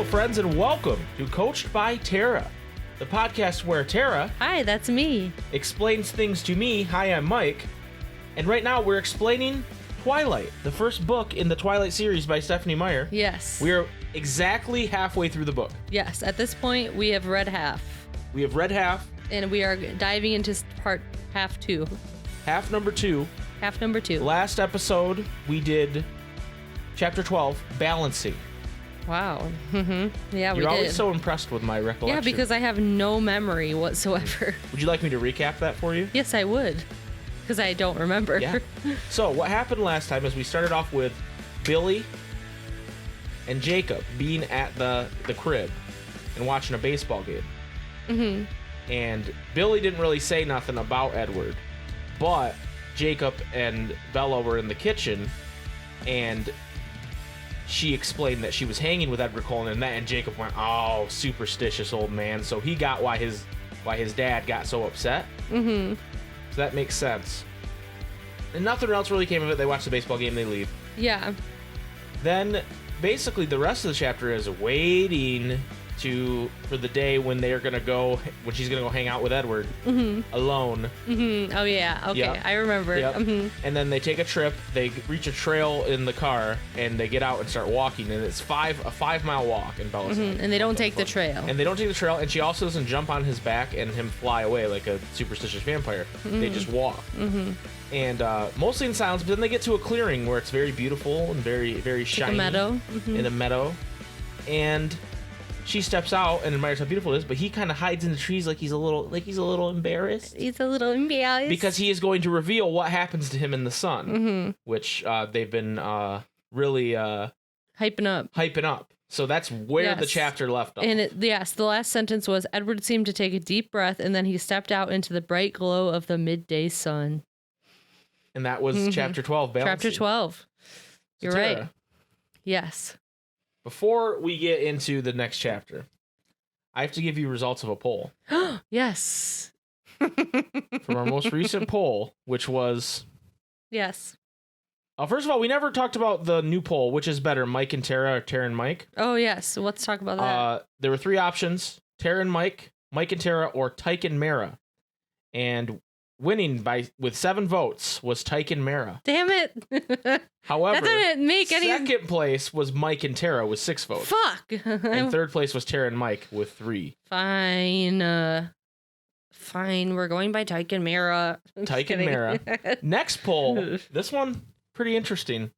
friends, and welcome to Coached by Tara, the podcast where Tara... Hi, that's me. ...explains things to me. Hi, I'm Mike. And right now we're explaining Twilight, the first book in the Twilight series by Stephanie Meyer. Yes. We're exactly halfway through the book. Yes, at this point, we have read half. We have read half. And we are diving into half two. Half number two. Half number two. Last episode, we did chapter 12, Balancing. Wow. Mm-hmm. Yeah, we did. You're always so impressed with my recollection. Yeah, because I have no memory whatsoever. Would you like me to recap that for you? Yes, I would. Because I don't remember. Yeah. So, what happened last time is we started off with Billy and Jacob being at the crib and watching a baseball game. Mm-hmm. And Billy didn't really say nothing about Edward, but Jacob and Bella were in the kitchen, and she explained that she was hanging with Edward Cullen, and Jacob went, "Oh, superstitious old man." So he got why his dad got so upset. Mm-hmm. So that makes sense. And nothing else really came of it. They watch the baseball game, they leave. Yeah. Then basically the rest of the chapter is waiting for the day when she's gonna go hang out with Edward alone. Mm-hmm. Oh yeah, okay, yep. I remember. Yep. Mm-hmm. And then they take a trip. They reach a trail in the car, and they get out and start walking. And it's a 5-mile walk in Bella's life. And they don't take the trail. And they don't take the trail. And she also doesn't jump on his back and him fly away like a superstitious vampire. Mm-hmm. They just walk. Mm-hmm. And mostly in silence. But then they get to a clearing where it's very beautiful and very, very shiny. Like a meadow. Mm-hmm. In a meadow. And she steps out and admires how beautiful it is, but he kind of hides in the trees like he's a little embarrassed. He's a little embarrassed because he is going to reveal what happens to him in the sun, which they've been really hyping up. So that's where the chapter left off. And the last sentence was, Edward seemed to take a deep breath, and then he stepped out into the bright glow of the midday sun. And that was chapter 12. Balancing. Chapter 12. You're right. Yes. Before we get into the next chapter, I have to give you results of a poll. Yes. From our most recent poll, which was... Yes. First of all, we never talked about the new poll, which is better, Mike and Tara or Tara and Mike. Oh, yes. Let's talk about that. There were 3 options, Tara and Mike, Mike and Tara, or Tyke and Mara. And winning with 7 votes was Tyke and Mara. Damn it. However, that didn't make any... second place was Mike and Tara with 6 votes. Fuck. And third place was Tara and Mike with 3. Fine. Fine. We're going by Tyke and Mara. Tyke and Mara. Next poll. This one, pretty interesting.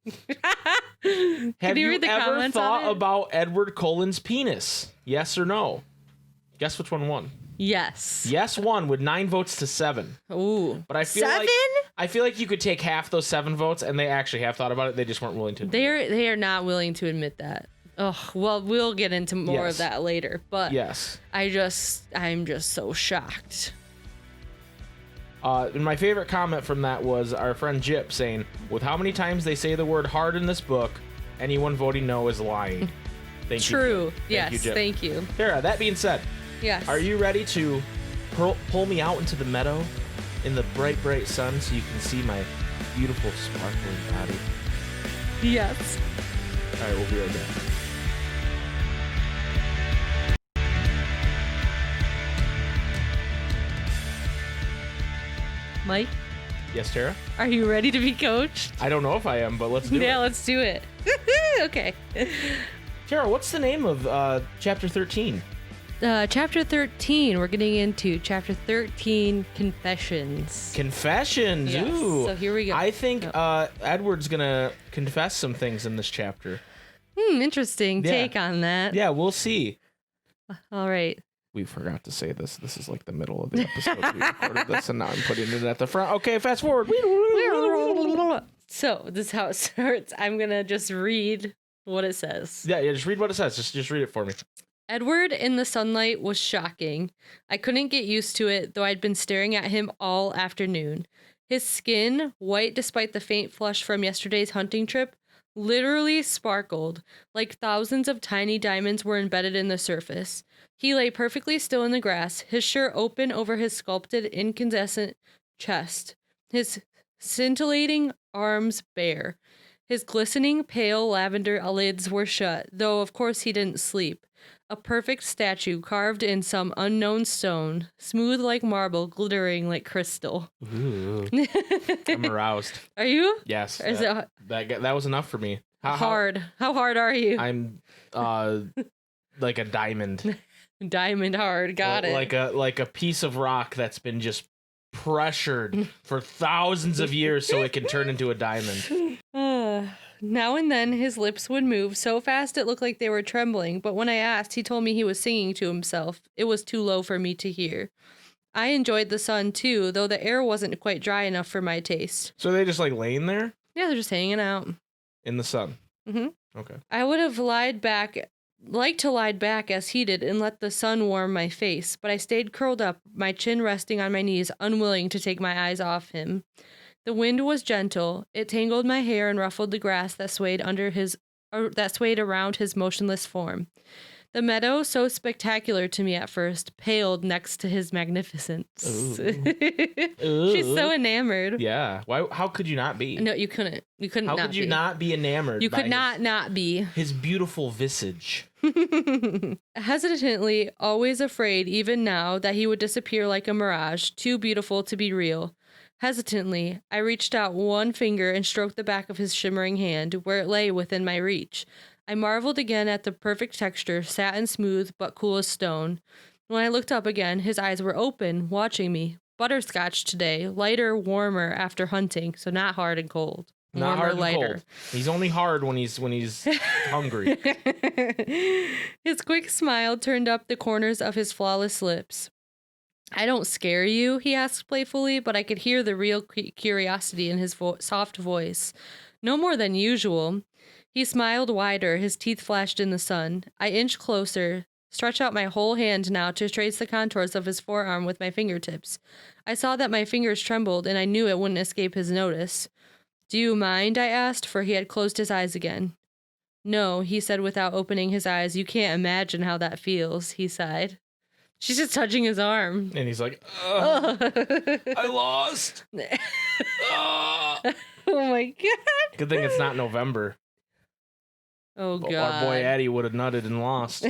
Have you ever thought about Edward Cullen's penis? Yes or no? Guess which one won? Yes. Yes won with 9 votes to 7. Ooh. But I feel 7? I feel like you could take half those 7 votes, and they actually have thought about it. They just weren't willing to. They are not willing to admit that. Oh, well, we'll get into more of that later. But yes, I'm just so shocked. And my favorite comment from that was our friend Jip saying, "With how many times they say the word hard in this book, anyone voting no is lying." Thank you. True. Yes. Jip. Thank you. Tara, that being said. Yes. Are you ready to pull me out into the meadow in the bright, bright sun so you can see my beautiful, sparkling body? Yes. All right, we'll be right back. Mike? Yes, Tara? Are you ready to be coached? I don't know if I am, but let's do it. Yeah, let's do it. Okay. Tara, what's the name of chapter 13? Chapter 13, we're getting into chapter 13, Confessions. Confessions, yes. Ooh. So here we go. I think Edward's gonna confess some things in this chapter. Interesting take on that. Yeah, we'll see. All right. We forgot to say this. This is like the middle of the episode. We recorded this, and now I'm putting it at the front. Okay, fast forward. So this is how it starts. I'm gonna just read what it says. Yeah, just read what it says. Just read it for me. Edward in the sunlight was shocking. I couldn't get used to it, though I'd been staring at him all afternoon. His skin, white despite the faint flush from yesterday's hunting trip, literally sparkled, like thousands of tiny diamonds were embedded in the surface. He lay perfectly still in the grass, his shirt open over his sculpted, incandescent chest, his scintillating arms bare. His glistening, pale lavender lids were shut, though of course he didn't sleep. A perfect statue carved in some unknown stone, smooth like marble, glittering like crystal. Ooh. I'm aroused. Are you? Yes. That was enough for me. How hard are you? I'm like a diamond. Diamond hard. Got it. Like a piece of rock that's been just pressured for thousands of years so it can turn into a diamond. Now and then his lips would move so fast it looked like they were trembling, but when I asked, he told me he was singing to himself. It was too low for me to hear. I enjoyed the sun too, though the air wasn't quite dry enough for my taste. So are they just like laying there? Yeah, they're just hanging out. In the sun? Mm-hmm. Okay. I would have liked to lie back as he did and let the sun warm my face, but I stayed curled up, my chin resting on my knees, unwilling to take my eyes off him. The wind was gentle. It tangled my hair and ruffled the grass that swayed around his motionless form. The meadow, so spectacular to me at first, paled next to his magnificence. She's so enamored. Yeah. Why? How could you not be? No, you couldn't. You couldn't. How could you not be enamored? You could not be. His beautiful visage. Hesitantly, always afraid, even now, that he would disappear like a mirage, too beautiful to be real. Hesitantly, I reached out one finger and stroked the back of his shimmering hand, where it lay within my reach. I marveled again at the perfect texture, satin smooth but cool as stone. When I looked up again, his eyes were open, watching me. Butterscotch today, lighter, warmer after hunting, so not hard and cold. Not hard and cold. He's only hard when he's hungry. His quick smile turned up the corners of his flawless lips. I don't scare you, he asked playfully, but I could hear the real curiosity in his soft voice. No more than usual. He smiled wider, his teeth flashed in the sun. I inched closer, stretched out my whole hand now to trace the contours of his forearm with my fingertips. I saw that my fingers trembled, and I knew it wouldn't escape his notice. Do you mind? I asked, for he had closed his eyes again. No, he said without opening his eyes. You can't imagine how that feels, he sighed. She's just touching his arm. And he's like, I lost. Oh my God. Good thing it's not November. Oh, God. Our boy Eddie would have nutted and lost.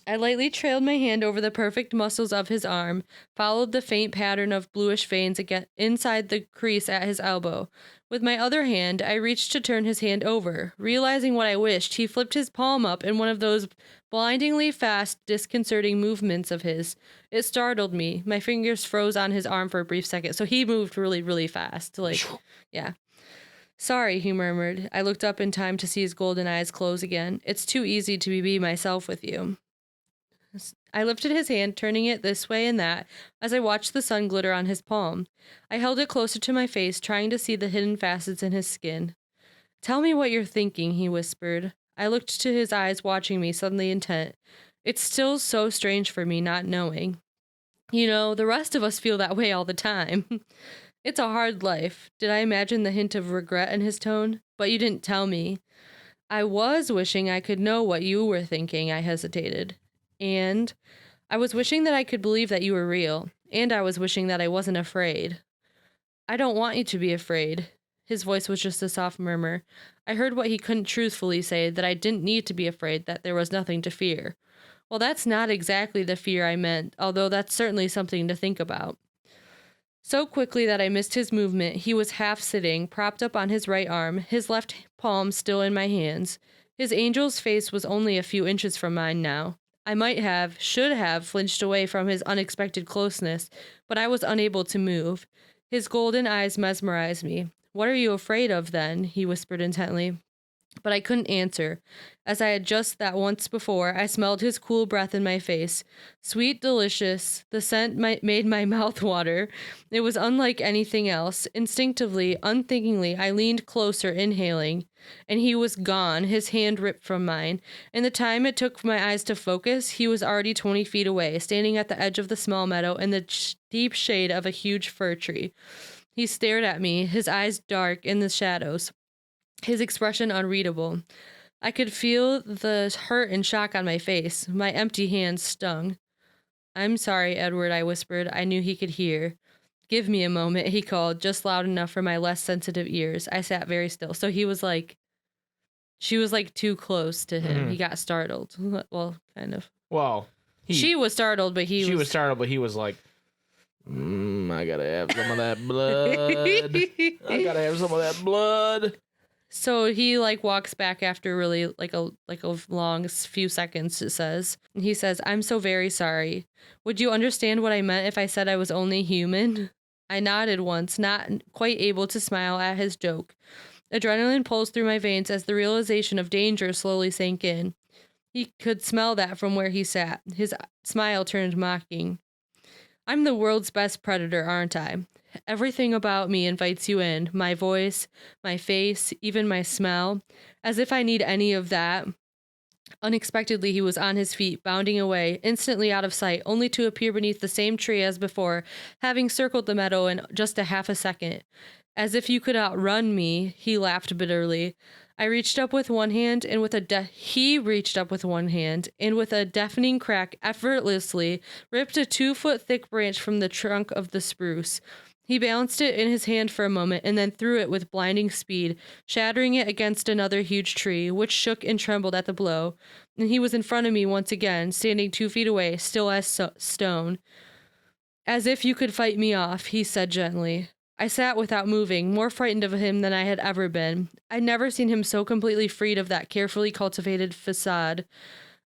I lightly trailed my hand over the perfect muscles of his arm, followed the faint pattern of bluish veins again inside the crease at his elbow. With my other hand, I reached to turn his hand over. Realizing what I wished, he flipped his palm up in one of those blindingly fast, disconcerting movements of his. It startled me. My fingers froze on his arm for a brief second, so he moved really, really fast. Yeah. Sorry, he murmured. I looked up in time to see his golden eyes close again. It's too easy to be myself with you. I lifted his hand, turning it this way and that, as I watched the sun glitter on his palm. I held it closer to my face, trying to see the hidden facets in his skin. Tell me what you're thinking, he whispered. I looked to his eyes, watching me, suddenly intent. It's still so strange for me, not knowing. You know, the rest of us feel that way all the time. It's a hard life. Did I imagine the hint of regret in his tone? But you didn't tell me. I was wishing I could know what you were thinking, I hesitated. And I was wishing that I could believe that you were real. And I was wishing that I wasn't afraid. I don't want you to be afraid. His voice was just a soft murmur. I heard what he couldn't truthfully say, that I didn't need to be afraid, that there was nothing to fear. Well, that's not exactly the fear I meant, although that's certainly something to think about. So quickly that I missed his movement, he was half sitting, propped up on his right arm, his left palm still in my hands. His angel's face was only a few inches from mine now. I should have flinched away from his unexpected closeness, but I was unable to move. His golden eyes mesmerized me. What are you afraid of, then? He whispered intently. But I couldn't answer. As I had just that once before, I smelled his cool breath in my face. Sweet, delicious. The scent made my mouth water. It was unlike anything else. Instinctively, unthinkingly, I leaned closer, inhaling. And he was gone, his hand ripped from mine. In the time it took for my eyes to focus, he was already 20 feet away, standing at the edge of the small meadow in the deep shade of a huge fir tree. He stared at me, his eyes dark in the shadows. His expression unreadable. I could feel the hurt and shock on my face. My empty hands stung. I'm sorry, Edward, I whispered. I knew he could hear. Give me a moment, he called, just loud enough for my less sensitive ears. I sat very still. So he was like, she was like too close to him. He got startled. Well, kind of. Well, she was startled, but he was like, I gotta have some of that blood. I gotta have some of that blood. So he like walks back after really like a long few seconds, it says. He says, I'm so very sorry. Would you understand what I meant if I said I was only human? I nodded once, not quite able to smile at his joke. Adrenaline pulsed through my veins as the realization of danger slowly sank in. He could smell that from where he sat. His smile turned mocking. I'm the world's best predator, aren't I? Everything about me invites you in. My voice, my face, even my smell. As if I need any of that. Unexpectedly, he was on his feet, bounding away, instantly out of sight, only to appear beneath the same tree as before, having circled the meadow in just a half a second. As if you could outrun me, he laughed bitterly. I reached up with one hand, and he reached up with one hand, and with a deafening crack, effortlessly ripped a 2-foot thick branch from the trunk of the spruce. He balanced it in his hand for a moment, and then threw it with blinding speed, shattering it against another huge tree, which shook and trembled at the blow. And he was in front of me once again, standing 2 feet away, still as stone. As if you could fight me off, he said gently. I sat without moving, more frightened of him than I had ever been. I'd never seen him so completely freed of that carefully cultivated facade.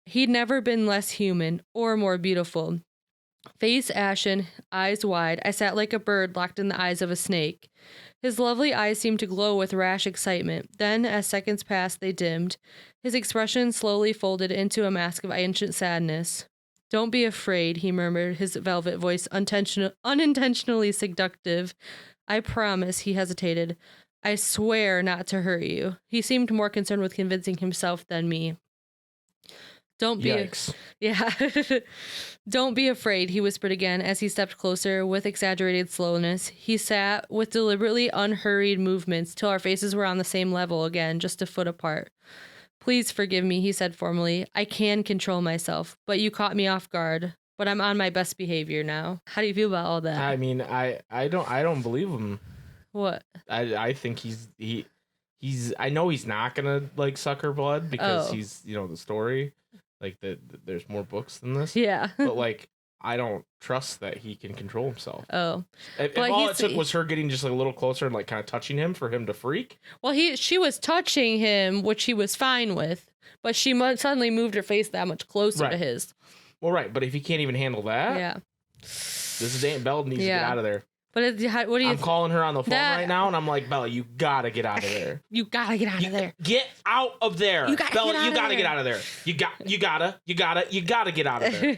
He'd never been less human, or more beautiful. Face ashen, eyes wide, I sat like a bird locked in the eyes of a snake. His lovely eyes seemed to glow with rash excitement. Then, as seconds passed, they dimmed. His expression slowly folded into a mask of ancient sadness. Don't be afraid, he murmured, his velvet voice unintentionally seductive. I promise, he hesitated. I swear not to hurt you. He seemed more concerned with convincing himself than me. Don't be Yikes. Yeah. Don't be afraid, he whispered again as he stepped closer with exaggerated slowness. He sat with deliberately unhurried movements till our faces were on the same level again, just a foot apart. Please forgive me, he said formally. I can control myself, but you caught me off guard. But I'm on my best behavior now. How do you feel about all that? I mean, I don't believe him. What? I think he's I know he's not gonna like suck her blood because he's the story. Like there's more books than this. Yeah. But like I don't trust that he can control himself. Oh. If all it took was her getting just like a little closer and like kind of touching him for him to freak. Well, she was touching him, which he was fine with, but she suddenly moved her face that much closer to his. Well, right, but if he can't even handle that, yeah, this is Bella needs to get out of there. But what do you? I'm calling her on the phone right now, and I'm like, Bella, you gotta get out of there. You gotta get out of there. Get out of there, Bella. You gotta get out of there. You gotta get out of there.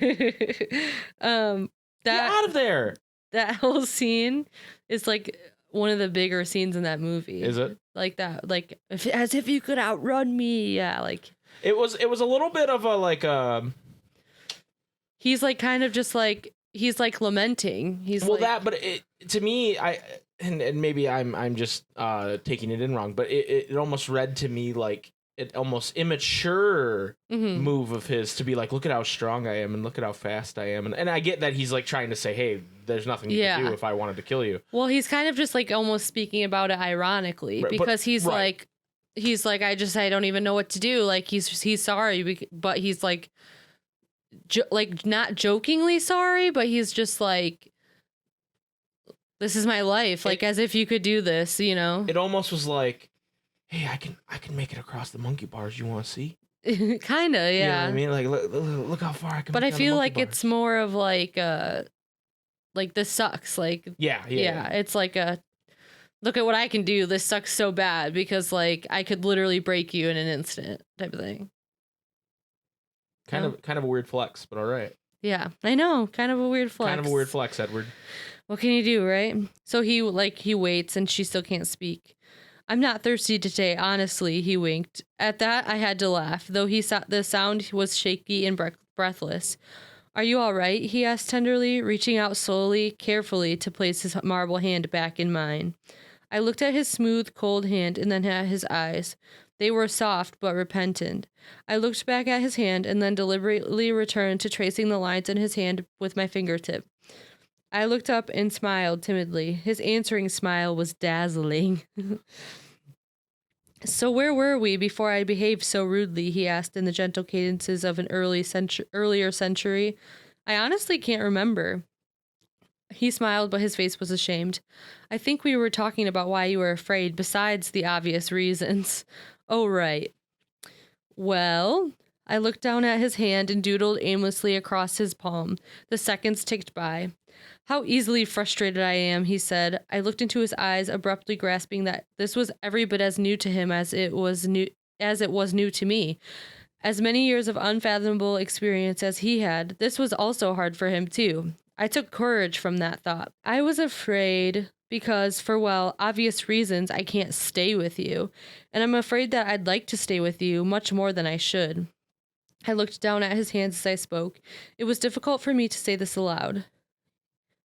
Get out of there. That whole scene is like one of the bigger scenes in that movie. Is it like that? Like as if you could outrun me. Yeah, like it was a little bit of a like He's like kind of just like he's like lamenting. He's well like, that, but to me, and maybe I'm just taking it in wrong, but it almost read to me like it almost immature move of his to be like, look at how strong I am and look at how fast I am, and I get that he's like trying to say, hey, there's nothing you can do if I wanted to kill you. Well, he's kind of just like almost speaking about it ironically because he's like I don't even know what to do. Like he's sorry, but he's like. Like not jokingly sorry, but he's just like, this is my life, like as if you could do this, It almost was like, hey, I can make it across the monkey bars. You want to see? Kind of, yeah. You know what I mean, like look how far I can. But I feel like it's more of like this sucks. Like yeah. It's like a look at what I can do. This sucks so bad because like I could literally break you in an instant type of thing. Kind of a weird flex, but all right. Yeah, I know. Kind of a weird flex. Kind of a weird flex, Edward. What can you do, right? So he waits and she still can't speak. I'm not thirsty today, honestly, he winked. At that, I had to laugh, though the sound was shaky and breathless. Are you all right? He asked tenderly, reaching out slowly, carefully to place his marble hand back in mine. I looked at his smooth, cold hand and then at his eyes. They were soft but repentant. I looked back at his hand and then deliberately returned to tracing the lines in his hand with my fingertip. I looked up and smiled timidly. His answering smile was dazzling. So where were we before I behaved so rudely, he asked in the gentle cadences of an earlier century. I honestly can't remember. He smiled, but his face was ashamed. I think we were talking about why you were afraid, besides the obvious reasons. Oh, right. Well, I looked down at his hand and doodled aimlessly across his palm. The seconds ticked by. How easily frustrated I am, he said. I looked into his eyes, abruptly grasping that this was every bit as new to him as it was new to me. As many years of unfathomable experience as he had, this was also hard for him too. I took courage from that thought. I was afraid because, for, well, obvious reasons, I can't stay with you. And I'm afraid that I'd like to stay with you much more than I should. I looked down at his hands as I spoke. It was difficult for me to say this aloud.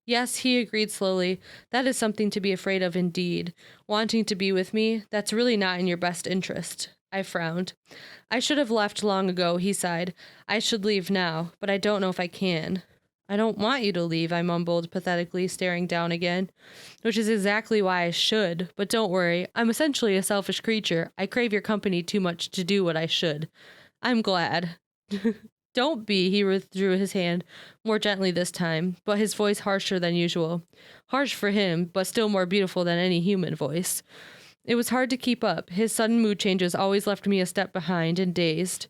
Yes, he agreed slowly. That is something to be afraid of indeed. Wanting to be with me, that's really not in your best interest. I frowned. I should have left long ago, he sighed. I should leave now, but I don't know if I can. I don't want you to leave, I mumbled pathetically, staring down again. Which is exactly why I should, but don't worry. I'm essentially a selfish creature. I crave your company too much to do what I should. I'm glad. Don't be, he withdrew his hand, more gently this time, but his voice harsher than usual. Harsh for him, but still more beautiful than any human voice. It was hard to keep up. His sudden mood changes always left me a step behind and dazed.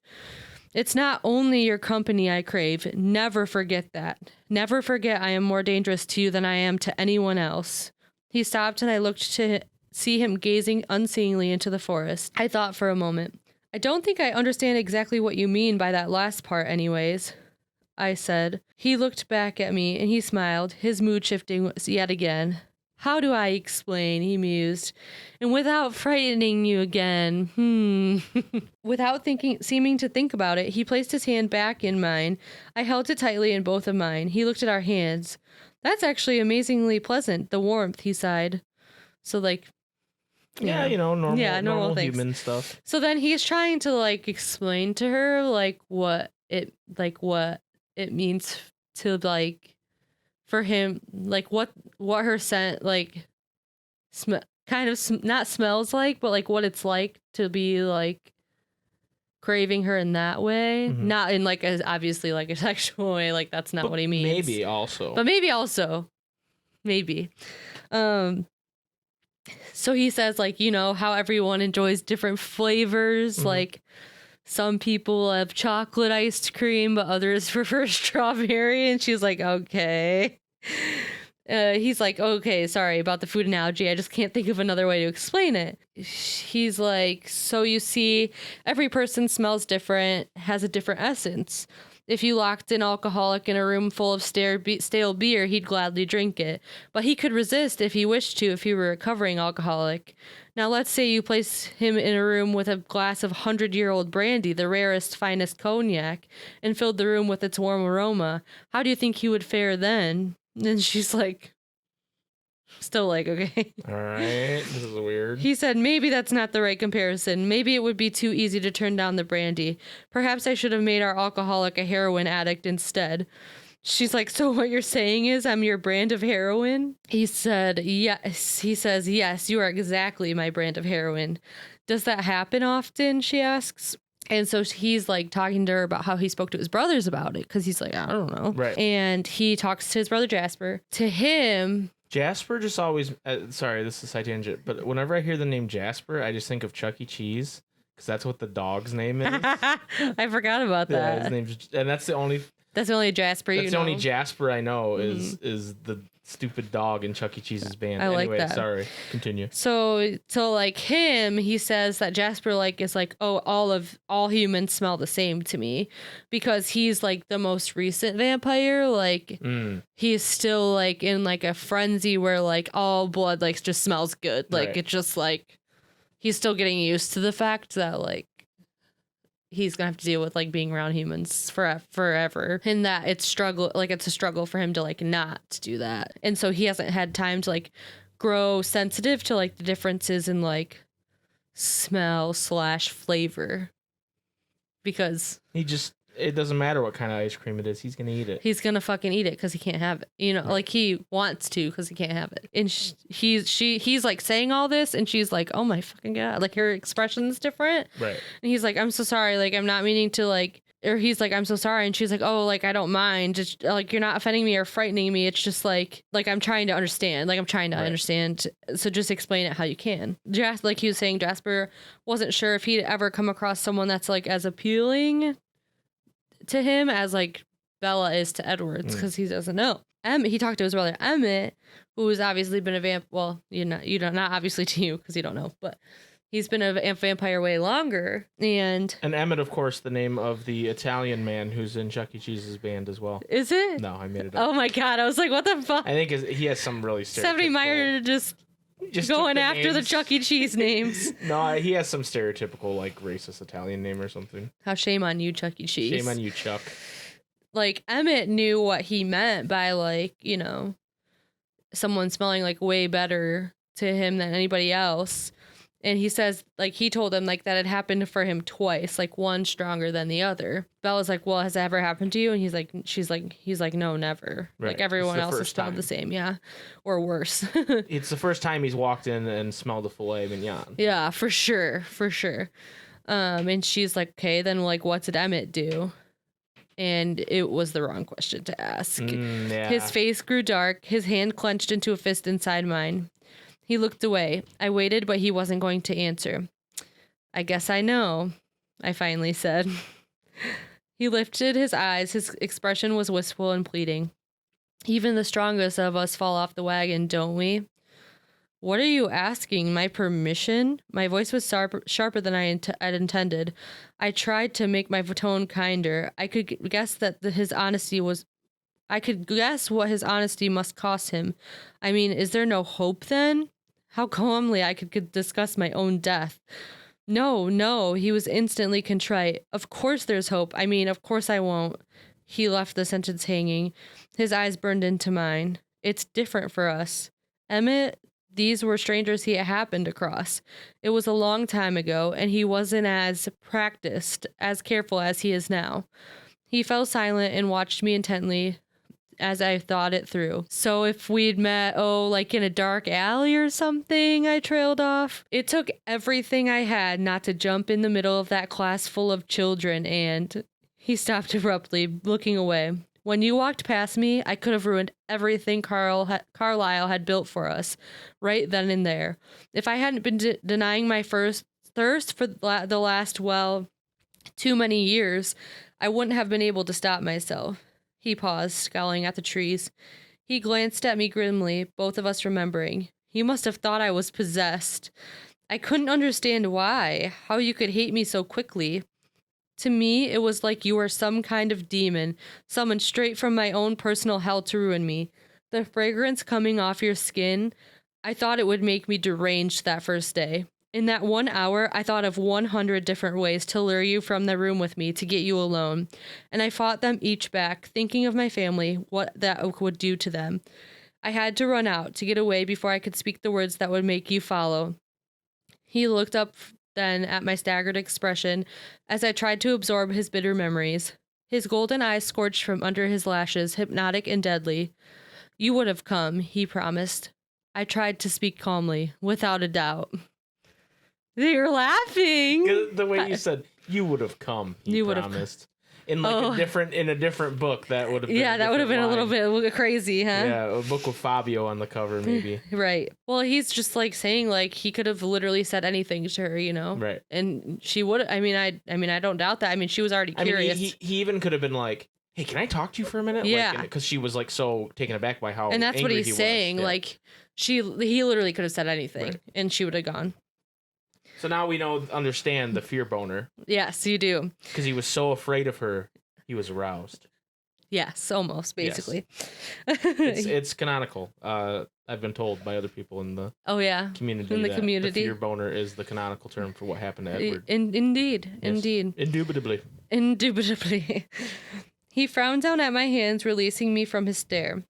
It's not only your company I crave. Never forget that. Never forget I am more dangerous to you than I am to anyone else. He stopped and I looked to see him gazing unseeingly into the forest. I thought for a moment. I don't think I understand exactly what you mean by that last part anyways, I said. He looked back at me and he smiled, his mood shifting yet again. How do I explain, he mused, and without frightening you again, Without seeming to think about it, he placed his hand back in mine. I held it tightly in both of mine. He looked at our hands. That's actually amazingly pleasant, the warmth, he sighed. So, like, yeah, normal human stuff. So then he's trying to, like, explain to her, like, what it means to, like, for him, like, what her scent, like, not smells like, but, like, what it's like to be, like, craving her in that way. Mm-hmm. Not in, like, obviously, like, a sexual way, like, that's not what he means. Maybe also. Maybe. So he says, like, how everyone enjoys different flavors. Mm-hmm. Like, some people have chocolate iced cream, but others prefer strawberry. And she's like, okay. He's like, okay, sorry about the food analogy. I just can't think of another way to explain it. He's like, so you see, every person smells different, has a different essence. If you locked an alcoholic in a room full of stale beer, he'd gladly drink it. But he could resist if he wished to, if he were a recovering alcoholic. Now let's say you place him in a room with a glass of 100-year-old brandy, the rarest, finest cognac, and filled the room with its warm aroma. How do you think he would fare then? And she's like, still like, okay. All right, this is weird. He said, maybe that's not the right comparison. Maybe it would be too easy to turn down the brandy. Perhaps I should have made our alcoholic a heroin addict instead. She's like, so what you're saying is I'm your brand of heroin? He said, yes. He says, yes, you are exactly my brand of heroin. Does that happen often? She asks. And so he's, like, talking to her about how he spoke to his brothers about it, because he's like, I don't know. Right. And he talks to his brother Jasper. To him... Jasper just always... sorry, this is a side tangent, but whenever I hear the name Jasper, I just think of Chuck E. Cheese, because that's what the dog's name is. I forgot about that. Yeah, his name's... And that's the only... That's the only Jasper you know. That's the only Jasper I know is the stupid dog in Chuck E. Cheese's band. I like anyway, that. Sorry. Continue. So like him, he says that Jasper like is like, oh, all humans smell the same to me, because he's like the most recent vampire. Like he's still like in like a frenzy where like all blood like just smells good. Like It's just like he's still getting used to the fact that like he's gonna have to deal with like being around humans forever, and that it's a struggle for him to like not do that. And so he hasn't had time to like grow sensitive to like the differences in like smell / flavor, because he just It doesn't matter what kind of ice cream it is. He's going to eat it. He's going to fucking eat it because he can't have it. You know, Right. like he wants to because he can't have it. And he's like saying all this and she's like, oh my fucking God. Like her expression's different. Right. And he's like, I'm so sorry. Like, I'm not meaning to like, or he's like, I'm so sorry. And she's like, oh, like, I don't mind. Just like, you're not offending me or frightening me. It's just like I'm trying to understand. Like, I'm trying to understand. So just explain it how you can. Just like he was saying, Jasper wasn't sure if he'd ever come across someone that's like as appealing to him as like Bella is to Edwards because he doesn't know. He talked to his brother Emmett, who's obviously been a well, you don't not obviously to you because you don't know, but he's been a vampire way longer. And Emmett, of course, the name of the Italian man who's in Chuck E. Cheese's band as well. Is it? No, I made it up. Oh my God, I was like, what the fuck? I think he has some really stereotypical... Stephanie Meyer just going after the Chuck E. Cheese names. No, he has some stereotypical, like, racist Italian name or something. How shame on you, Chuck E. Cheese. Shame on you, Chuck. Like, Emmett knew what he meant by, like, you know, someone smelling, like, way better to him than anybody else. And he says, like, he told him, like, that it happened for him twice, like, one stronger than the other. Bella's like, well, has that ever happened to you? And he's like, no, never. Right. Like, everyone else has first smelled time. the same, yeah. Or worse. It's the first time he's walked in and smelled the filet mignon. Yeah, for sure. And she's like, okay, then, like, what did Emmett do? And it was the wrong question to ask. Yeah. His face grew dark. His hand clenched into a fist inside mine. He looked away. I waited, but he wasn't going to answer. I guess I know, I finally said. He lifted his eyes. His expression was wistful and pleading. Even the strongest of us fall off the wagon, don't we? What are you asking? My permission? My voice was sharper than I'd intended. I tried to make my tone kinder. I could guess that I could guess what his honesty must cost him. I mean, is there no hope then? How calmly I could discuss my own death. No, he was instantly contrite. Of course there's hope. I mean, of course I won't. He left the sentence hanging. His eyes burned into mine. It's different for us. Emmett, these were strangers he had happened across. It was a long time ago, and he wasn't as practiced, as careful as he is now. He fell silent and watched me intently as I thought it through. So if we'd met, like in a dark alley or something, I trailed off. It took everything I had not to jump in the middle of that class full of children, and he stopped abruptly, looking away. When you walked past me, I could have ruined everything Carlisle had built for us, right then and there. If I hadn't been denying my first thirst for the last, too many years, I wouldn't have been able to stop myself. He paused, scowling at the trees. He glanced at me grimly, both of us remembering. He must have thought I was possessed. I couldn't understand why, how you could hate me so quickly. To me, it was like you were some kind of demon, summoned straight from my own personal hell to ruin me. The fragrance coming off your skin, I thought it would make me deranged that first day. In that 1 hour, I thought of 100 different ways to lure you from the room with me to get you alone, and I fought them each back, thinking of my family, what that would do to them. I had to run out, to get away before I could speak the words that would make you follow. He looked up then at my staggered expression as I tried to absorb his bitter memories. His golden eyes scorched from under his lashes, hypnotic and deadly. You would have come, he promised. I tried to speak calmly, without a doubt. You're laughing. The way you said, you would have come, he promised. In like a different book, that would have been that would have been line. A little bit crazy, huh? Yeah, a book with Fabio on the cover, maybe. Right. Well, he's just like saying like he could have literally said anything to her, you know. Right. And she would. I mean, I don't doubt that. I mean, she was already curious. I mean, he even could have been like, "Hey, can I talk to you for a minute?" Yeah. Because she was like so taken aback by how. And that's angry what he's saying. Yeah. Like he literally could have said anything, and she would have gone. So now we understand the fear boner. Yes, you do. Because he was so afraid of her. He was aroused. Yes, almost, basically. Yes. It's canonical. I've been told by other people in the community the fear boner is the canonical term for what happened to Edward. Indeed. Indubitably. He frowned down at my hands, releasing me from his stare.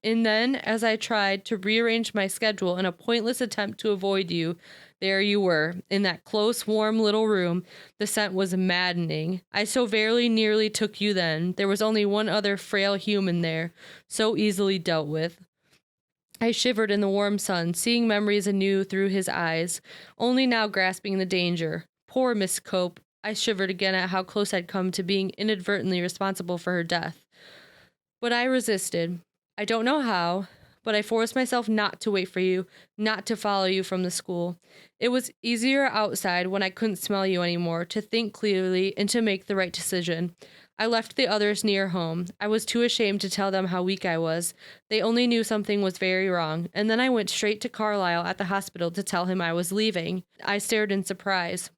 And then, as I tried to rearrange my schedule in a pointless attempt to avoid you, There you were, in that close, warm little room. The scent was maddening. I so very nearly took you then. There was only one other frail human there, so easily dealt with. I shivered in the warm sun, seeing memories anew through his eyes, only now grasping the danger. Poor Miss Cope. I shivered again at how close I'd come to being inadvertently responsible for her death. But I resisted. I don't know how, but I forced myself not to wait for you, not to follow you from the school. It was easier outside when I couldn't smell you anymore, to think clearly and to make the right decision. I left the others near home. I was too ashamed to tell them how weak I was. They only knew something was very wrong, and then I went straight to Carlisle at the hospital to tell him I was leaving. I stared in surprise.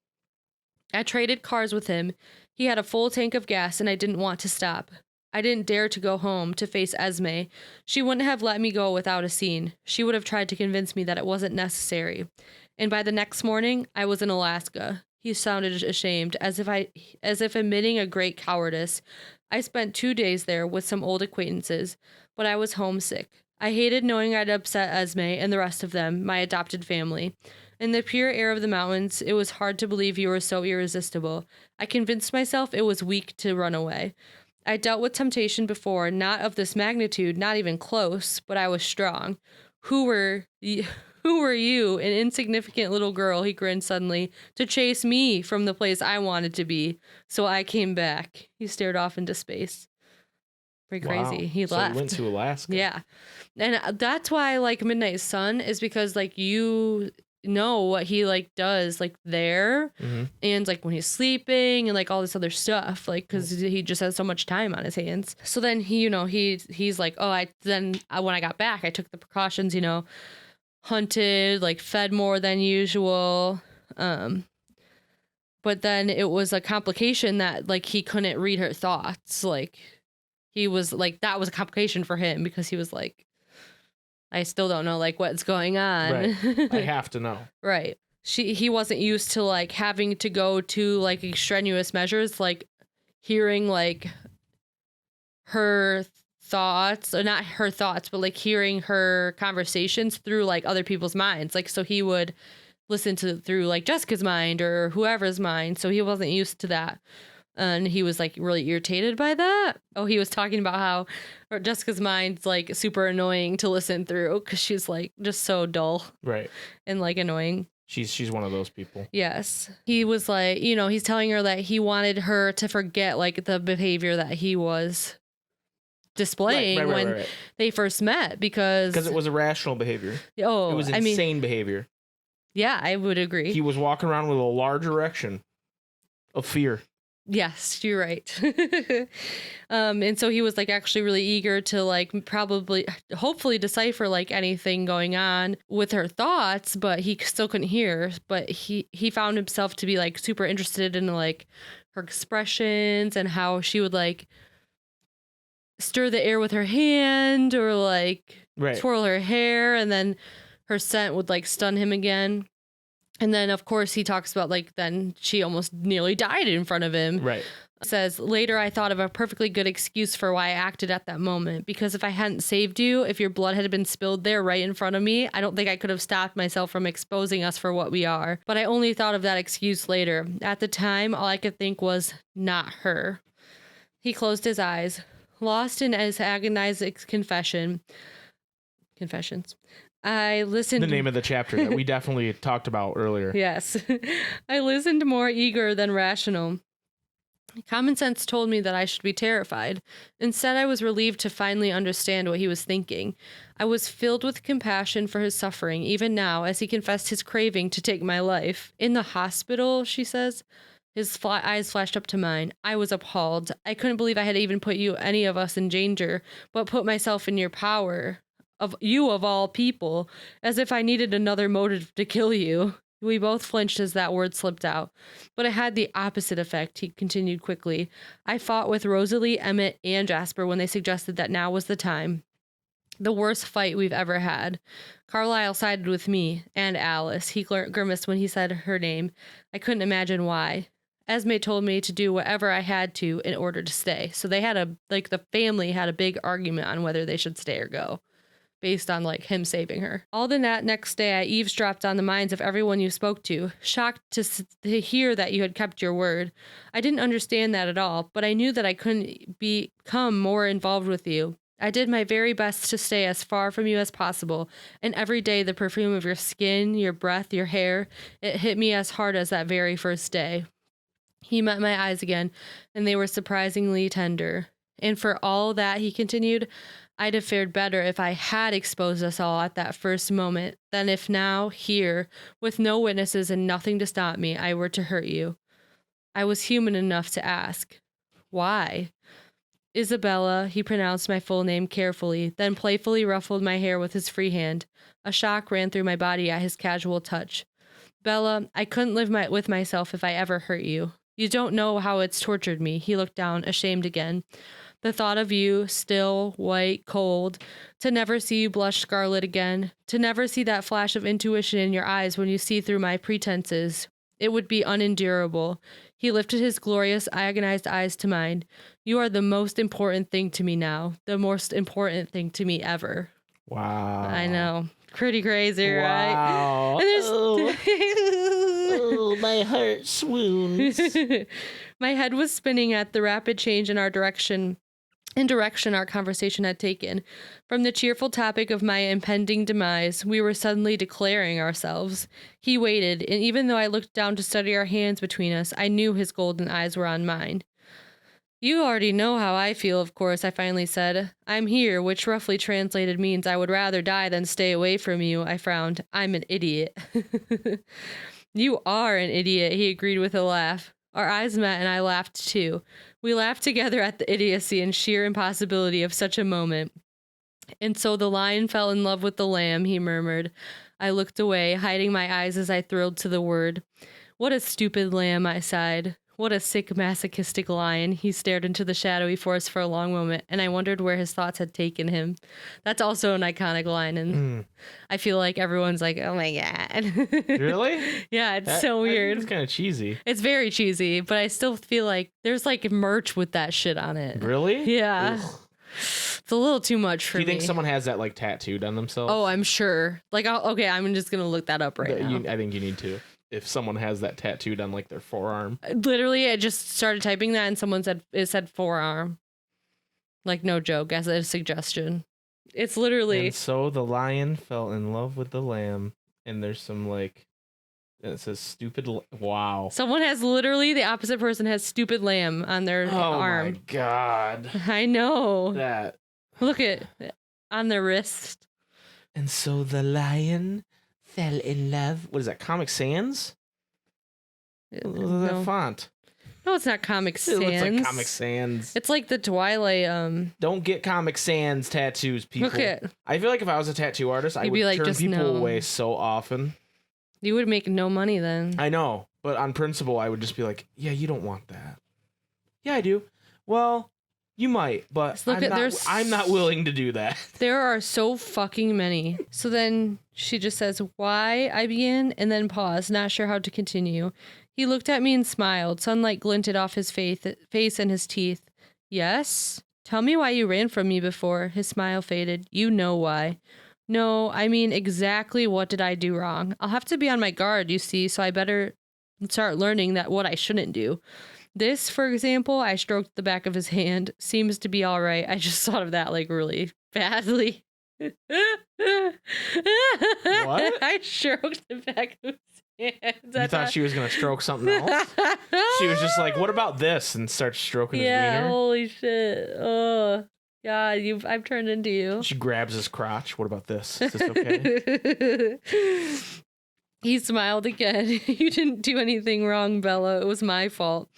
I traded cars with him. He had a full tank of gas, and I didn't want to stop. I didn't dare to go home to face Esme. She wouldn't have let me go without a scene. She would have tried to convince me that it wasn't necessary. And by the next morning, I was in Alaska. He sounded ashamed, as if admitting a great cowardice. I spent 2 days there with some old acquaintances, but I was homesick. I hated knowing I'd upset Esme and the rest of them, my adopted family. In the pure air of the mountains, it was hard to believe you were so irresistible. I convinced myself it was weak to run away. I dealt with temptation before, not of this magnitude, not even close, but I was strong. Who were you, an insignificant little girl, he grinned suddenly, to chase me from the place I wanted to be? So I came back. He stared off into space. Pretty crazy. He left. So he went to Alaska. Yeah. And that's why I like Midnight Sun, is because like you know what he like does like there, and like when he's sleeping and like all this other stuff, like because he just has so much time on his hands. So then he, he's like, oh, when I got back, I took the precautions, hunted, like fed more than usual, but then it was a complication that like he couldn't read her thoughts. Like he was like, that was a complication for him, because he was like, I still don't know like what's going on. Right. I have to know. Right. He wasn't used to like having to go to like extraneous measures, like hearing like her thoughts, or not her thoughts, but like hearing her conversations through like other people's minds. Like, so he would listen to through like Jessica's mind or whoever's mind. So he wasn't used to that. And he was like really irritated by that. Oh, he was talking about how Jessica's mind's like super annoying to listen through, because she's like just so dull. Right. And like annoying. She's one of those people. Yes. He was like, he's telling her that he wanted her to forget like the behavior that he was displaying when they first met, because it was irrational behavior. Oh, it was insane behavior. Yeah, I would agree. He was walking around with a large erection of fear. Yes, you're right. And so he was like actually really eager to like hopefully decipher like anything going on with her thoughts, but he still couldn't hear. But he found himself to be like super interested in like her expressions and how she would like stir the air with her hand, or like twirl her hair, and then her scent would like stun him again. And then, of course, he talks about, like, then she almost nearly died in front of him. Right. Says, later I thought of a perfectly good excuse for why I acted at that moment. Because if I hadn't saved you, if your blood had been spilled there right in front of me, I don't think I could have stopped myself from exposing us for what we are. But I only thought of that excuse later. At the time, all I could think was, not her. He closed his eyes, lost in his agonized confessions. I listened. The name of the chapter that we definitely talked about earlier. Yes. I listened more eager than rational. Common sense told me that I should be terrified. Instead, I was relieved to finally understand what he was thinking. I was filled with compassion for his suffering, even now, as he confessed his craving to take my life. In the hospital, she says. His eyes flashed up to mine. I was appalled. I couldn't believe I had even put any of us in danger, but put myself in your power. Of you of all people, as if I needed another motive to kill you. We both flinched as that word slipped out. But it had the opposite effect, he continued quickly. I fought with Rosalie, Emmett, and Jasper when they suggested that now was the time. The worst fight we've ever had. Carlisle sided with me, and Alice. He grimaced when he said her name. I couldn't imagine why. Esme told me to do whatever I had to in order to stay. So they had the family had a big argument on whether they should stay or go. based on like him saving her. All the next day, I eavesdropped on the minds of everyone you spoke to, shocked to hear that you had kept your word. I didn't understand that at all, but I knew that I couldn't become more involved with you. I did my very best to stay as far from you as possible, and every day the perfume of your skin, your breath, your hair, it hit me as hard as that very first day. He met my eyes again, and they were surprisingly tender. And for all that, he continued, I'd have fared better if I had exposed us all at that first moment than if now, here, with no witnesses and nothing to stop me, I were to hurt you. I was human enough to ask, why? Isabella, he pronounced my full name carefully, then playfully ruffled my hair with his free hand. A shock ran through my body at his casual touch. Bella, I couldn't live with myself if I ever hurt you. You don't know how it's tortured me. He looked down, ashamed again. The thought of you, still, white, cold, to never see you blush scarlet again, to never see that flash of intuition in your eyes when you see through my pretenses. It would be unendurable. He lifted his glorious, agonized eyes to mine. You are the most important thing to me now, the most important thing to me ever. Wow. I know. Pretty crazy, right? Wow. Oh, my heart swoons. My head was spinning at the rapid change in direction our conversation had taken. From the cheerful topic of my impending demise, we were suddenly declaring ourselves. He waited, and even though I looked down to study our hands between us, I knew his golden eyes were on mine. You already know how I feel, of course, I finally said. I'm here, which roughly translated means I would rather die than stay away from you, I frowned. I'm an idiot. You are an idiot, he agreed with a laugh. Our eyes met and I laughed too. We laughed together at the idiocy and sheer impossibility of such a moment. And so the lion fell in love with the lamb, he murmured. I looked away, hiding my eyes as I thrilled to the word. What a stupid lamb, I sighed. What a sick, masochistic lion. He stared into the shadowy forest for a long moment, and I wondered where his thoughts had taken him. That's also an iconic line, and I feel like everyone's like, oh my God. Really? Yeah, it's so weird. It's kind of cheesy. It's very cheesy, but I still feel like there's like merch with that shit on it. Really? Yeah. Ugh. It's a little too much for me. Do you think someone has that like tattooed on themselves? Oh, I'm sure. Like, okay, I'm just going to look that up right now. I think you need to. If someone has that tattooed on like their forearm. Literally, I just started typing that and someone said it said forearm. Like, no joke, as a suggestion. It's literally. And so the lion fell in love with the lamb. And there's some like, and it says stupid. Wow. Someone has literally, the opposite person has stupid lamb on their arm. Oh my God. I know. That. Look at on their wrist. And so the lion fell in love. What is that? Comic Sans? Look at that font. No, it's not Comic Sans. It looks like Comic Sans. It's like the Twilight. Don't get Comic Sans tattoos, people. Look at. I feel like if I was a tattoo artist, I would be like, turn just people no. away so often. You would make no money then. I know, but on principle, I would just be like, yeah, you don't want that. Yeah, I do. Well, you might, but I'm not willing to do that. There are so fucking many. So then she just says, why, I begin, and then pause, not sure how to continue. He looked at me and smiled. Sunlight glinted off his face and his teeth. Yes? Tell me why you ran from me before. His smile faded. You know why. No, I mean exactly what did I do wrong. I'll have to be on my guard, you see, so I better start learning that what I shouldn't do. This, for example, I stroked the back of his hand. Seems to be all right. I just thought of that like really badly. What? I stroked the back of his hand. You thought she was going to stroke something else? She was just like, what about this? And starts stroking his wiener. Yeah, holy shit. Oh, God, I've turned into you. She grabs his crotch. What about this? Is this okay? He smiled again. You didn't do anything wrong, Bella. It was my fault.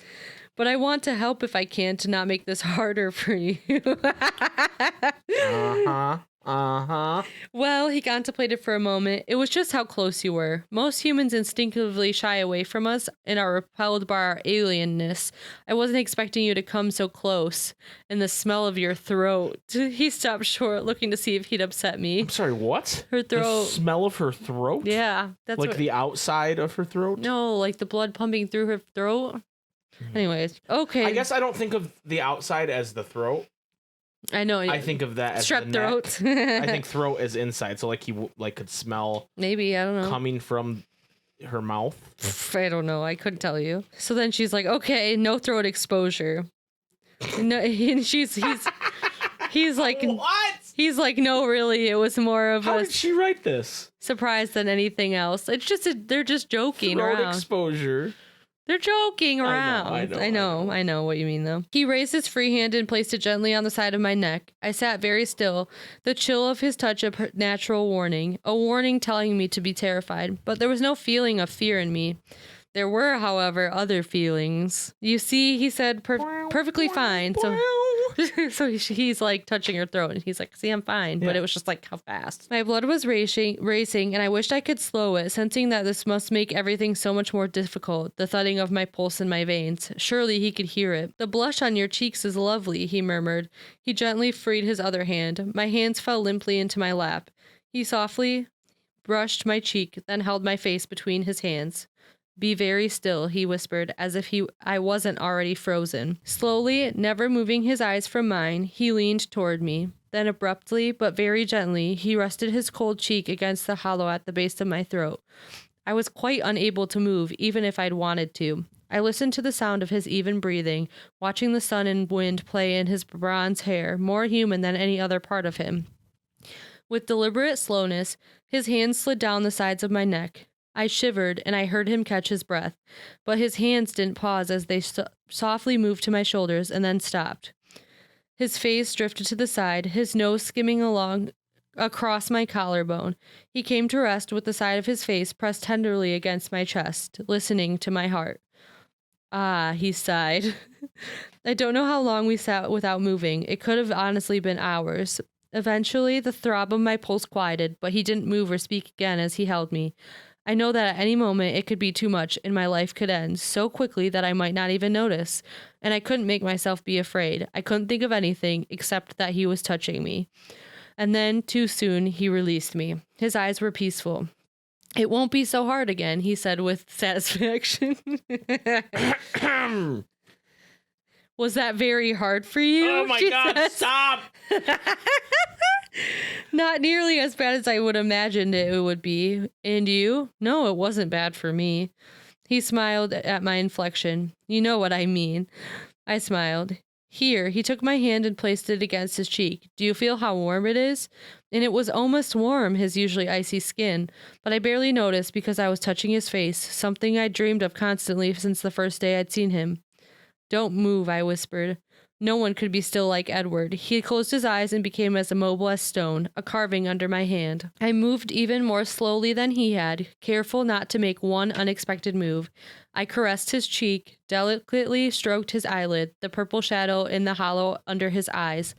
But I want to help if I can to not make this harder for you. Well, he contemplated for a moment. It was just how close you were. Most humans instinctively shy away from us and are repelled by our alienness. I wasn't expecting you to come so close. And the smell of your throat. He stopped short, looking to see if he'd upset me. I'm sorry, what? Her throat. The smell of her throat? Yeah. That's like the outside of her throat? No, like the blood pumping through her throat. Anyways, okay. I guess I don't think of the outside as the throat. I know. I think of that as strep the throat. neck. I think throat is inside, so like he like could smell maybe, I don't know. coming from her mouth. I don't know. I couldn't tell you. So then she's like, okay, no throat exposure. No, and he's like, What? He's like, no, really, it was more of How a did she write this? surprise than anything else. It's just they're just joking Throat around. exposure. They're joking around. I know what you mean, though. He raised his free hand and placed it gently on the side of my neck. I sat very still, the chill of his touch a natural warning, a warning telling me to be terrified. But there was no feeling of fear in me. There were, however, other feelings. You see, he said, perfectly fine. So he's like touching her throat, and he's like, see, I'm fine. Yeah. But it was just like, how fast? My blood was racing, and I wished I could slow it, sensing that this must make everything so much more difficult, the thudding of my pulse in my veins. Surely he could hear it. The blush on your cheeks is lovely, he murmured. He gently freed his other hand. My hands fell limply into my lap. He softly brushed my cheek, then held my face between his hands. Be very still, he whispered, as if I wasn't already frozen. Slowly, never moving his eyes from mine, he leaned toward me. Then abruptly, but very gently, he rested his cold cheek against the hollow at the base of my throat. I was quite unable to move, even if I'd wanted to. I listened to the sound of his even breathing, watching the sun and wind play in his bronze hair, more human than any other part of him. With deliberate slowness, his hands slid down the sides of my neck. I shivered, and I heard him catch his breath, but his hands didn't pause as they softly moved to my shoulders and then stopped. His face drifted to the side, his nose skimming along across my collarbone. He came to rest with the side of his face pressed tenderly against my chest, listening to my heart. Ah, he sighed. I don't know how long we sat without moving. It could have honestly been hours. Eventually, the throb of my pulse quieted, but he didn't move or speak again as he held me. I know that at any moment it could be too much and my life could end so quickly that I might not even notice. And I couldn't make myself be afraid. I couldn't think of anything except that he was touching me. And then, too soon, he released me. His eyes were peaceful. It won't be so hard again, he said with satisfaction. Was that very hard for you? Oh my God, said. Stop! Not nearly as bad as I would imagined it would be. And you? No, it wasn't bad for me. He smiled at my inflection. You know what I mean. I smiled. Here, he took my hand and placed it against his cheek. Do you feel how warm it is? And it was almost warm, his usually icy skin, but I barely noticed because I was touching his face, something I'd dreamed of constantly since the first day I'd seen him. Don't move, I whispered. No one could be still like Edward. He closed his eyes and became as immobile as stone, a carving under my hand. I moved even more slowly than he had, careful not to make one unexpected move. I caressed his cheek, delicately stroked his eyelid, the purple shadow in the hollow under his eyes.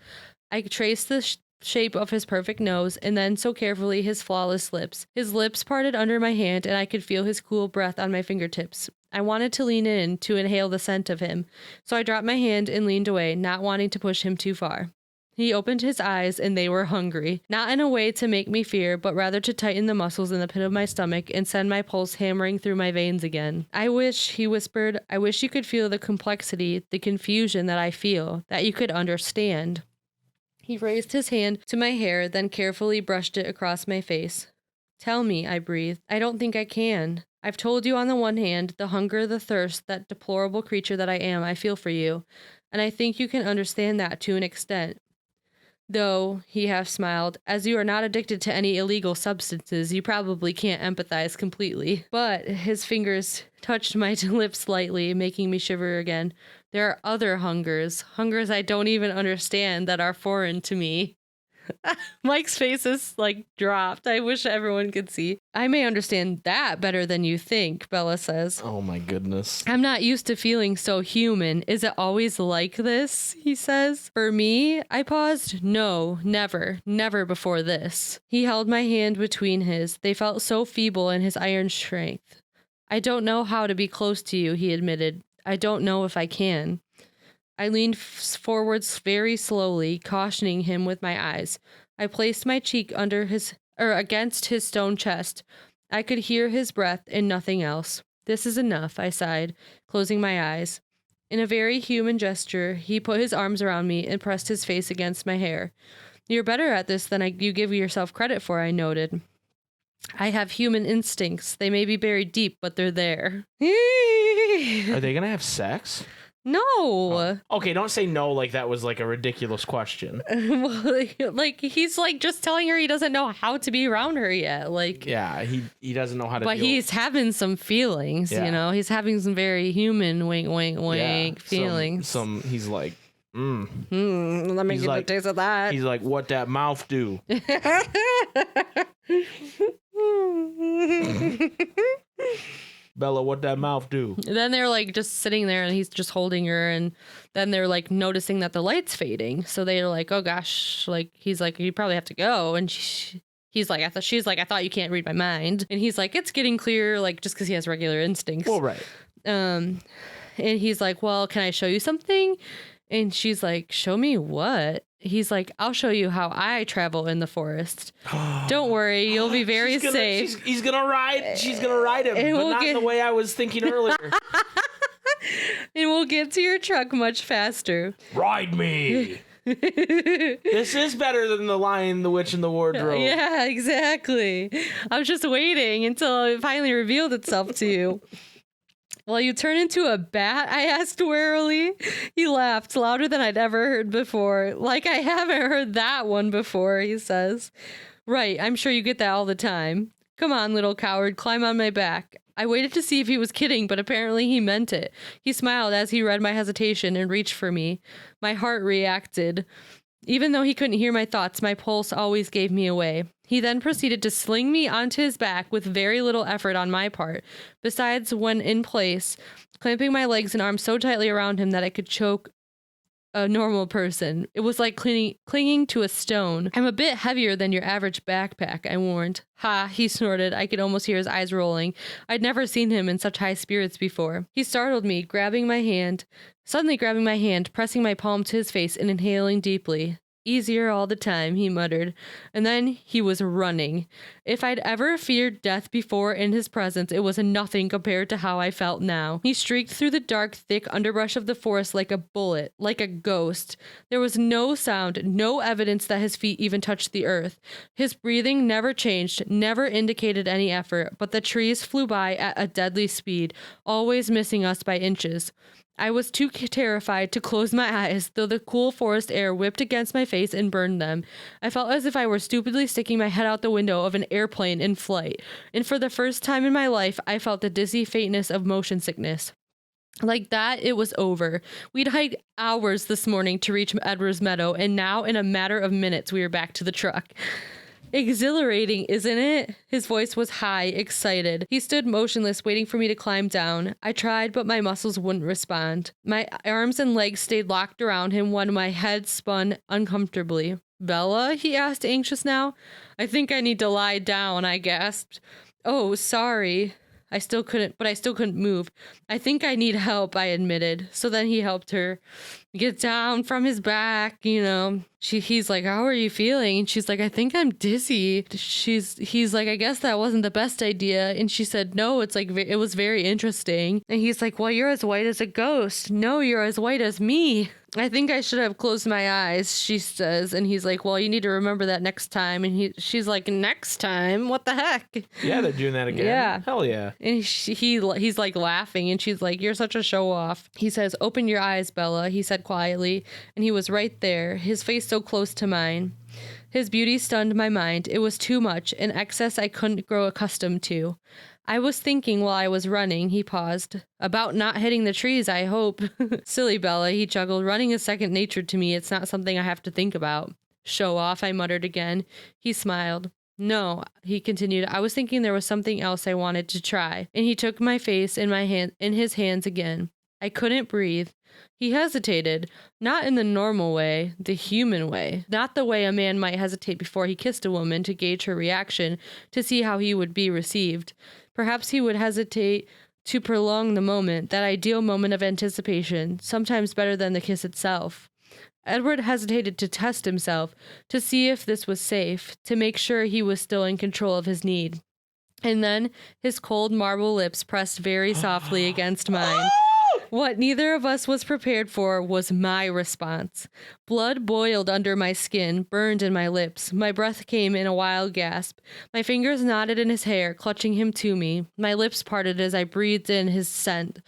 I traced the shape of his perfect nose, and then so carefully his flawless lips. His lips parted under my hand, and I could feel his cool breath on my fingertips. I wanted to lean in to inhale the scent of him, so I dropped my hand and leaned away, not wanting to push him too far. He opened his eyes, and they were hungry, not in a way to make me fear, but rather to tighten the muscles in the pit of my stomach and send my pulse hammering through my veins again. I wish, he whispered, I wish you could feel the complexity, the confusion that I feel, that you could understand. He raised his hand to my hair, then carefully brushed it across my face. Tell me, I breathed. I don't think I can. I've told you on the one hand, the hunger, the thirst, that deplorable creature that I am, I feel for you, and I think you can understand that to an extent. Though, he half smiled, as you are not addicted to any illegal substances, you probably can't empathize completely. But his fingers touched my lips lightly, making me shiver again. There are other hungers I don't even understand that are foreign to me. Mike's face is dropped. I wish everyone could see. I may understand that better than you think, Bella says. Oh my goodness. I'm not used to feeling so human. Is it always like this? He says. For me, I paused. No, never. Never before this. He held my hand between his. They felt so feeble in his iron strength. I don't know how to be close to you, he admitted. I don't know if I can. I leaned forwards very slowly, cautioning him with my eyes. I placed my cheek against his stone chest. I could hear his breath and nothing else. This is enough, I sighed, closing my eyes. In a very human gesture, he put his arms around me and pressed his face against my hair. You're better at this than you give yourself credit for, I noted. I have human instincts. They may be buried deep, but they're there. Are they gonna have sex? No. Oh. Okay, don't say no like that was like a ridiculous question. like he's like just telling her he doesn't know how to be around her yet. Like, yeah, he doesn't know how to. But he's having some feelings. Yeah. You know, he's having some very human wink, wink, wink feelings. Some he's like, let me get a taste of that. He's like, what that mouth do? Bella, what that mouth do? And then they're like just sitting there and he's just holding her, and then they're like noticing that the light's fading. So they're like, oh gosh, like he's like, you probably have to go. And she's like, I thought you can't read my mind. And he's like, it's getting clear, like just because he has regular instincts. Well, right. And he's like, well, can I show you something? And she's like, show me what? He's like, I'll show you how I travel in the forest. Don't worry, you'll be very safe. She's gonna ride. She's gonna ride him, but not in the way I was thinking earlier. And we'll get to your truck much faster. Ride me. This is better than The Lion, the Witch, and the Wardrobe. Yeah, exactly. I was just waiting until it finally revealed itself to you. Well, you turn into a bat? I asked warily. He laughed louder than I'd ever heard before. Like I haven't heard that one before, he says. Right, I'm sure you get that all the time. Come on, little coward, climb on my back. I waited to see if he was kidding, but apparently he meant it. He smiled as he read my hesitation and reached for me. My heart reacted. Even though he couldn't hear my thoughts, my pulse always gave me away. He then proceeded to sling me onto his back with very little effort on my part. Besides, when in place, clamping my legs and arms so tightly around him that I could choke a normal person. It was like clinging to a stone. I'm a bit heavier than your average backpack, I warned. Ha, he snorted. I could almost hear his eyes rolling. I'd never seen him in such high spirits before. He startled me, suddenly grabbing my hand, pressing my palm to his face and inhaling deeply. Easier all the time, he muttered. And then he was running. If I'd ever feared death before in his presence, it was nothing compared to how I felt now. He streaked through the dark, thick underbrush of the forest like a bullet, like a ghost. There was no sound, no evidence that his feet even touched the earth. His breathing never changed, never indicated any effort, but the trees flew by at a deadly speed, always missing us by inches. I was too terrified to close my eyes, though the cool forest air whipped against my face and burned them. I felt as if I were stupidly sticking my head out the window of an airplane in flight, and for the first time in my life, I felt the dizzy faintness of motion sickness. Like that, it was over. We'd hiked hours this morning to reach Edwards Meadow, and now in a matter of minutes, we were back to the truck. Exhilarating, isn't it? His voice was high, excited. He stood motionless, waiting for me to climb down. I tried, but my muscles wouldn't respond. My arms and legs stayed locked around him when my head spun uncomfortably. Bella? He asked, anxious now. I think I need to lie down, I gasped. Oh, sorry. I still couldn't move. I think I need help, I admitted. So then he helped her get down from his back, you know. He's like, how are you feeling? And she's like, I think I'm dizzy. He's like, I guess that wasn't the best idea. And she said, no, it's like, it was very interesting. And he's like, well, you're as white as a ghost. No, you're as white as me. I think I should have closed my eyes, she says. And he's like, well, you need to remember that next time. And she's like, next time? What the heck? Yeah, they're doing that again. Yeah. Hell yeah. And he's like laughing, and she's like, you're such a show off. He says, open your eyes, Bella, he said quietly. And he was right there, his face so close to mine. His beauty stunned my mind. It was too much, an excess I couldn't grow accustomed to. I was thinking while I was running, he paused. About not hitting the trees, I hope. Silly Bella, he chuckled. Running is second nature to me. It's not something I have to think about. Show off, I muttered again. He smiled. No, he continued. I was thinking there was something else I wanted to try. And he took my face in his hands again. I couldn't breathe. He hesitated, not in the normal way, the human way, not the way a man might hesitate before he kissed a woman to gauge her reaction, to see how he would be received. Perhaps he would hesitate to prolong the moment, that ideal moment of anticipation, sometimes better than the kiss itself. Edward hesitated to test himself, to see if this was safe, to make sure he was still in control of his need. And then his cold marble lips pressed very softly against mine. What neither of us was prepared for was my response. Blood boiled under my skin, burned in my lips. My breath came in a wild gasp. My fingers knotted in his hair, clutching him to me. My lips parted as I breathed in his scent.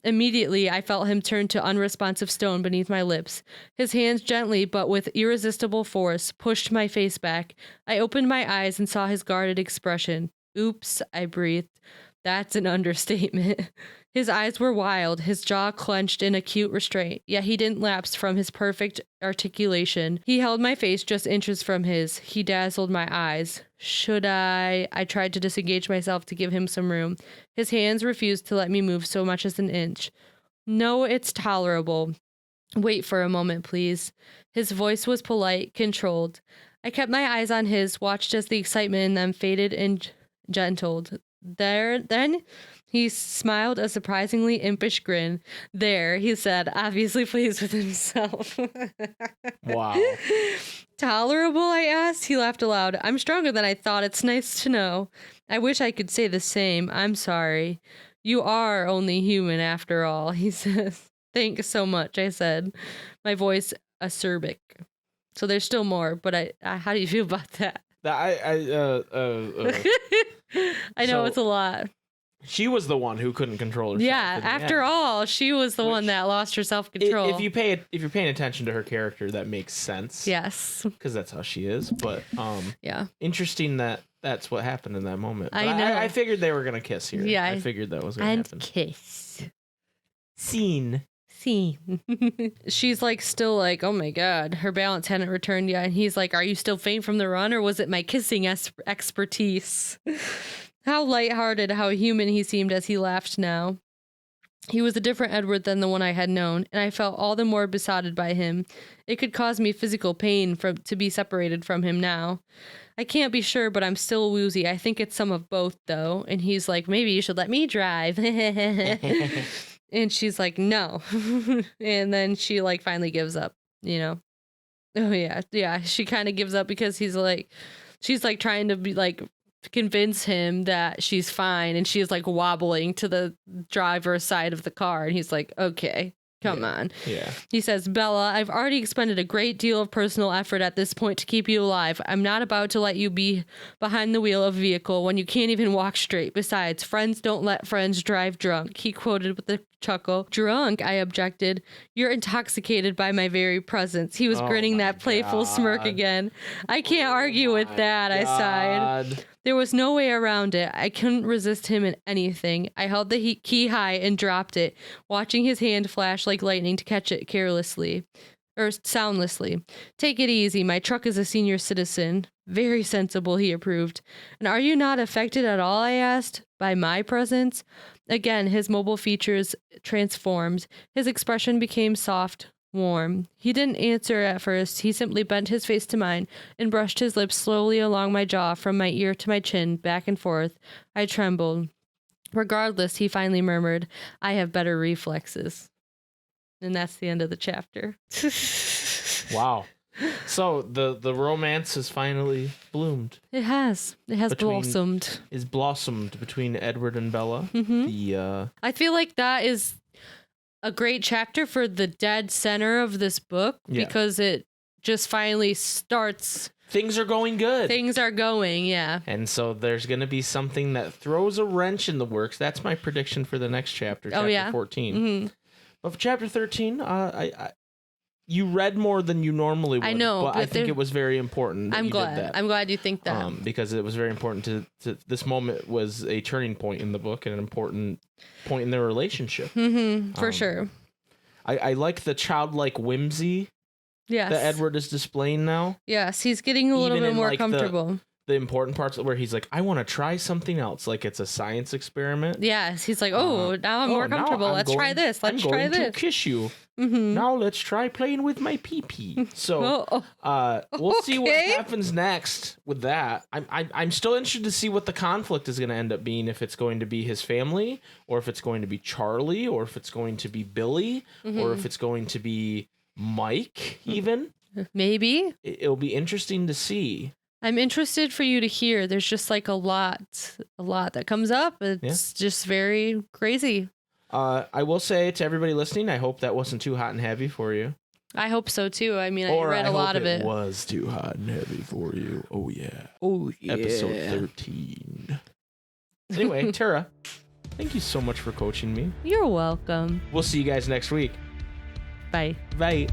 Immediately, I felt him turn to unresponsive stone beneath my lips. His hands gently, but with irresistible force, pushed my face back. I opened my eyes and saw his guarded expression. Oops, I breathed. That's an understatement. His eyes were wild, his jaw clenched in acute restraint, yet he didn't lapse from his perfect articulation. He held my face just inches from his. He dazzled my eyes. Should I tried to disengage myself to give him some room. His hands refused to let me move so much as an inch. No, it's tolerable. Wait for a moment, please. His voice was polite, controlled. I kept my eyes on his, watched as the excitement in them faded and gentled. Then he smiled a surprisingly impish grin. There, he said, obviously pleased with himself. Wow. Tolerable, I asked. He laughed aloud. I'm stronger than I thought. It's nice to know. I wish I could say the same. I'm sorry. You are only human after all, he says. Thanks so much, I said, my voice acerbic. So there's still more, but how do you feel about that? I know it's a lot. She was the one who couldn't control herself. Yeah, after all, she was the one that lost her self-control. If you're paying attention to her character, that makes sense. Yes, because that's how she is. But yeah, interesting that's what happened in that moment. But I know. I figured they were gonna kiss here. Yeah, I figured that was gonna happen. And kiss. Scene. She's like still like, oh my god, her balance hadn't returned yet, and he's like, are you still faint from the run, or was it my kissing expertise? How lighthearted, how human he seemed as he laughed now. He was a different Edward than the one I had known, and I felt all the more besotted by him. It could cause me physical pain to be separated from him now. I can't be sure, but I'm still woozy. I think it's some of both, though. And he's like, maybe you should let me drive. And she's like, no. And then she like finally gives up, you know? Oh yeah. Yeah. She kind of gives up because she's like trying to be like, convince him that she's fine. And she's like wobbling to the driver's side of the car. And he's like, okay, come on. Yeah. He says, Bella, I've already expended a great deal of personal effort at this point to keep you alive. I'm not about to let you be behind the wheel of a vehicle when you can't even walk straight. Besides, friends don't let friends drive drunk. He quoted with a chuckle. Drunk, I objected. You're intoxicated by my very presence. He was grinning that playful smirk again. I can't argue with that, I sighed. There was no way around it. I couldn't resist him in anything. I held the key high and dropped it, watching his hand flash like lightning to catch it soundlessly. Take it easy. My truck is a senior citizen. Very sensible, he approved. And are you not affected at all, I asked, by my presence? Again, his mobile features transformed. His expression became soft, warm. He didn't answer at first. He simply bent his face to mine and brushed his lips slowly along my jaw from my ear to my chin, back and forth. I trembled. Regardless, he finally murmured, I have better reflexes. And that's the end of the chapter. Wow. So the romance has finally bloomed. It has. It has blossomed. It's blossomed between Edward and Bella. Mm-hmm. I feel like that is a great chapter for the dead center of this book because it just finally starts. Things are going good. Things are going, yeah. And so there's going to be something that throws a wrench in the works. That's my prediction for the next chapter, chapter 14. Mm-hmm. But for chapter 13, you read more than you normally would. I know, but I think it was very important. I'm glad. I'm glad you think that. Because it was very important to this moment was a turning point in the book and an important point in their relationship. Mm-hmm, for sure. I like the childlike whimsy that Edward is displaying now. Yes, he's getting a little bit more comfortable. The important parts where he's like, I want to try something else, like it's a science experiment. Yes, he's like, now I'm more comfortable. Let's try this. Let's try this. I'm going to kiss you. Mm-hmm. Now let's try playing with my pee-pee. So we'll see what happens next with that. I'm still interested to see what the conflict is going to end up being, if it's going to be his family, or if it's going to be Charlie, or if it's going to be Billy, or if it's going to be Mike even. Maybe. It'll be interesting to see. I'm interested for you to hear. There's just like a lot that comes up. It's just very crazy. I will say to everybody listening, I hope that wasn't too hot and heavy for you. I hope so too. I mean, I read a lot of it. It was too hot and heavy for you. Oh yeah. Episode 13. Anyway, Tara, thank you so much for coaching me. You're welcome. We'll see you guys next week. Bye. Bye.